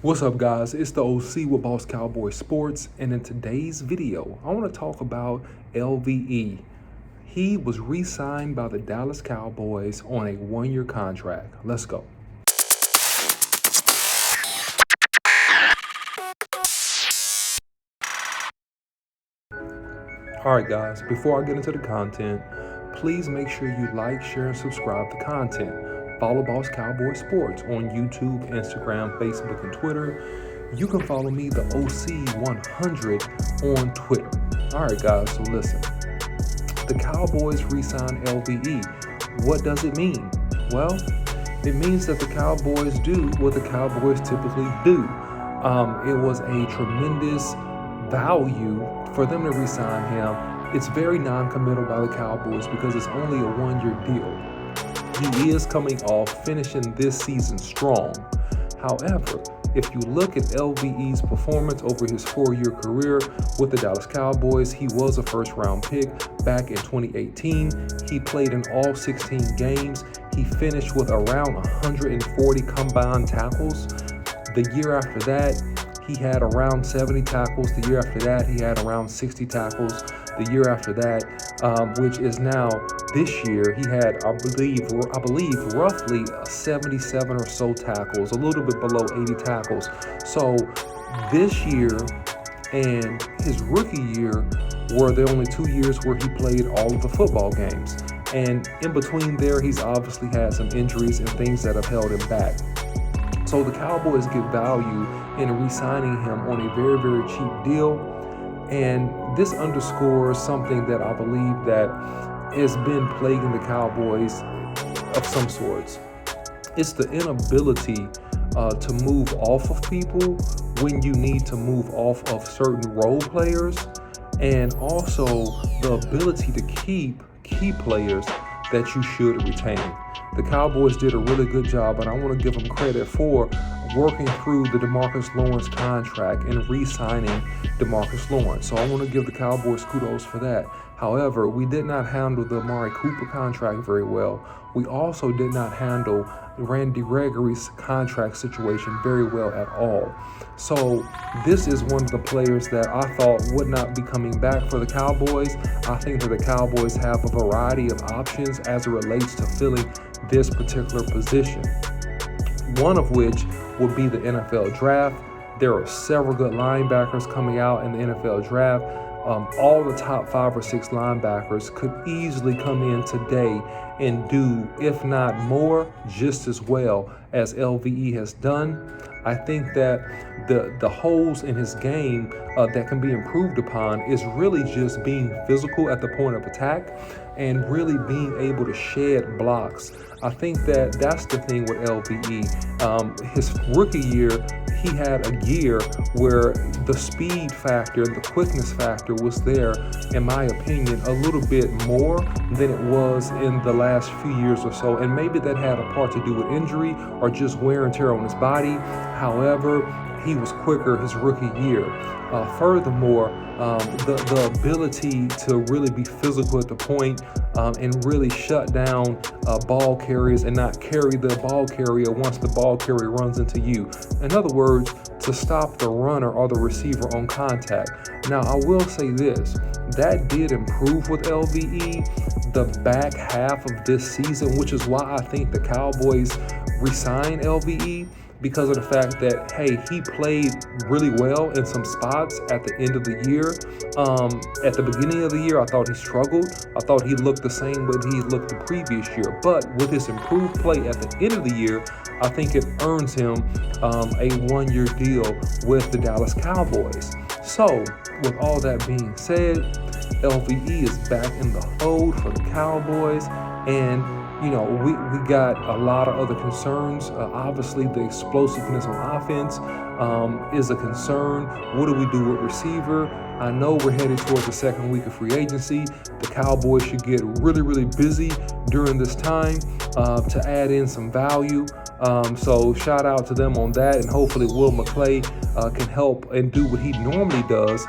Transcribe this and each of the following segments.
What's up, guys? It's the OC with Boss Cowboy Sports, and in today's video, I want to talk about LVE. He was re-signed by the Dallas Cowboys on a one-year contract. Let's go. Alright guys, before I get into the content, please make sure you like, share, and subscribe to content. Follow Boss Cowboy Sports on YouTube, Instagram, Facebook, and Twitter. You can follow me, the OC100, on Twitter. Alright guys, so listen. The Cowboys re-signed LVE. What does it mean? Well, it means that the Cowboys do what the Cowboys typically do. It was a tremendous value for them to re-sign him. It's very non-committal by the Cowboys because it's only a one-year deal. He is coming off finishing this season strong. However, if you look at LVE's performance over his 4-year career with the Dallas Cowboys, he was a first-round pick back in 2018. He played in all 16 games. He finished with around 140 combined tackles. The year after that, he had around 70 tackles. The year after that, he had around 60 tackles. The year after that, which is now this year, he had, I believe, roughly 77 or so tackles, a little bit below 80 tackles. So this year and his rookie year were the only 2 years where he played all of the football games. And in between there, he's obviously had some injuries and things that have held him back. So the Cowboys get value in re-signing him on a very, very cheap deal. And this underscores something that I believe that has been plaguing the Cowboys of some sorts. It's the inability to move off of people when you need to move off of certain role players, and also the ability to keep key players that you should retain. The Cowboys did a really good job, and I want to give them credit for working through the DeMarcus Lawrence contract and re-signing DeMarcus Lawrence. So I want to give the Cowboys kudos for that. However, we did not handle the Amari Cooper contract very well. We also did not handle Randy Gregory's contract situation very well at all. So this is one of the players that I thought would not be coming back for the Cowboys. I think that the Cowboys have a variety of options as it relates to filling this particular position. One of which would be the NFL draft. There are several good linebackers coming out in the NFL draft. All the top 5 or 6 linebackers could easily come in today and do, if not more, just as well as LVE has done. I think that the holes in his game that can be improved upon is really just being physical at the point of attack and really being able to shed blocks. I think that that's the thing with LVE. His rookie year, he had a year where the speed factor and the quickness factor was there, in my opinion, a little bit more than it was in the last few years or so. And maybe that had a part to do with injury or just wear and tear on his body. However, he was quicker his rookie year. Furthermore, the ability to really be physical at the point and really shut down ball carriers and not carry the ball carrier once the ball carrier runs into you. In other words, to stop the runner or the receiver on contact. Now, I will say this, that did improve with LVE the back half of this season, which is why I think the Cowboys re-signed LVE. Because of the fact that, hey, he played really well in some spots at the end of the year. At the beginning of the year, I thought he struggled. I thought he looked the same way he looked the previous year. But with his improved play at the end of the year, I think it earns him a one-year deal with the Dallas Cowboys. So, with all that being said, LVE is back in the fold for the Cowboys. And you know, we got a lot of other concerns. Obviously, the explosiveness on offense is a concern. What do we do with receiver? I know we're headed towards the second week of free agency. The Cowboys should get really, really busy during this time to add in some value. So shout out to them on that, and hopefully Will McClay can help and do what he normally does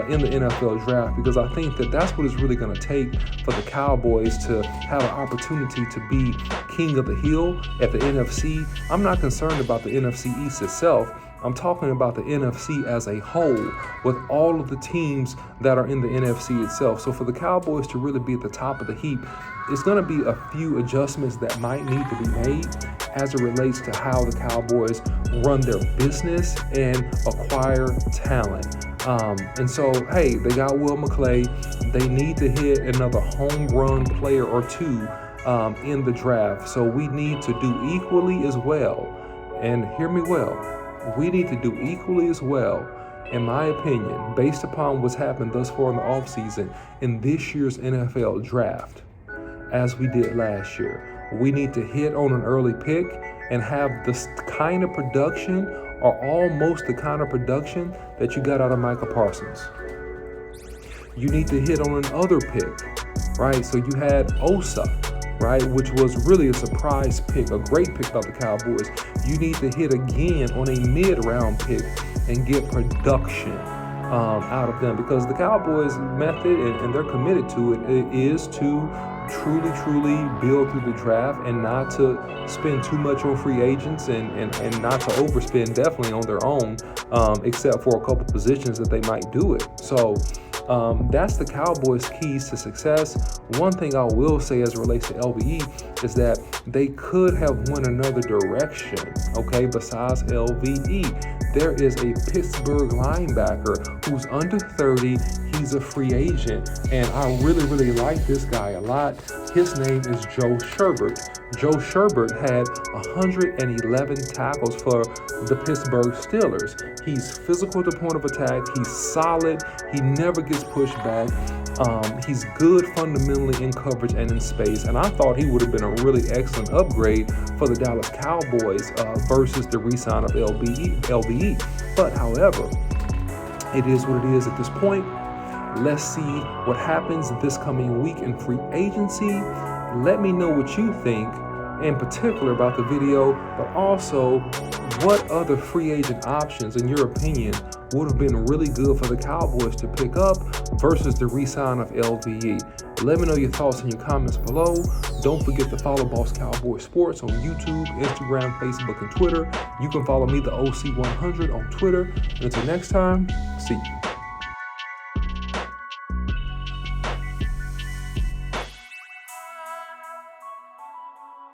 in the NFL draft, because I think that that's what it's really going to take for the Cowboys to have an opportunity to be king of the hill at the NFC. I'm not concerned about the NFC East itself. I'm talking about the NFC as a whole, with all of the teams that are in the NFC itself. So for the Cowboys to really be at the top of the heap, it's going to be a few adjustments that might need to be made as it relates to how the Cowboys run their business and acquire talent. And so, hey, they got Will McClay. They need to hit another home run player or two in the draft. So we need to do equally as well. And hear me well. We need to do equally as well, in my opinion, based upon what's happened thus far in the offseason in this year's NFL draft, as we did last year. We need to hit on an early pick and have this kind of production, or almost the kind of production that you got out of Micah Parsons. You need to hit on another pick, right? So you had Osa, right, which was really a surprise pick, a great pick by the Cowboys. You need to hit again on a mid-round pick and get production out of them, because the Cowboys' method, and they're committed to it, is to truly build through the draft and not to spend too much on free agents and not to overspend definitely on their own, except for a couple positions that they might do it. So that's the Cowboys' keys to success. One thing I will say as it relates to LVE is that they could have went another direction, okay, besides LVE. There is a Pittsburgh linebacker who's under 30. He's a free agent, and I really like this guy a lot. His name is Joe Sherbert. Joe Sherbert had 111 tackles for the Pittsburgh Steelers. He's physical at the point of attack. He's solid. He never gets pushed back. He's good fundamentally in coverage and in space, and I thought he would have been a really excellent upgrade for the Dallas Cowboys versus the re-sign of LVE. But however, it is what it is at this point. Let's see what happens this coming week in free agency. Let me know what you think, in particular about the video, but also what other free agent options, in your opinion, would have been really good for the Cowboys to pick up versus the re-sign of LVE. Let me know your thoughts in your comments below. Don't forget to follow Boss Cowboy Sports on YouTube, Instagram, Facebook, and Twitter. You can follow me, the OC100, on Twitter. And until next time, see you.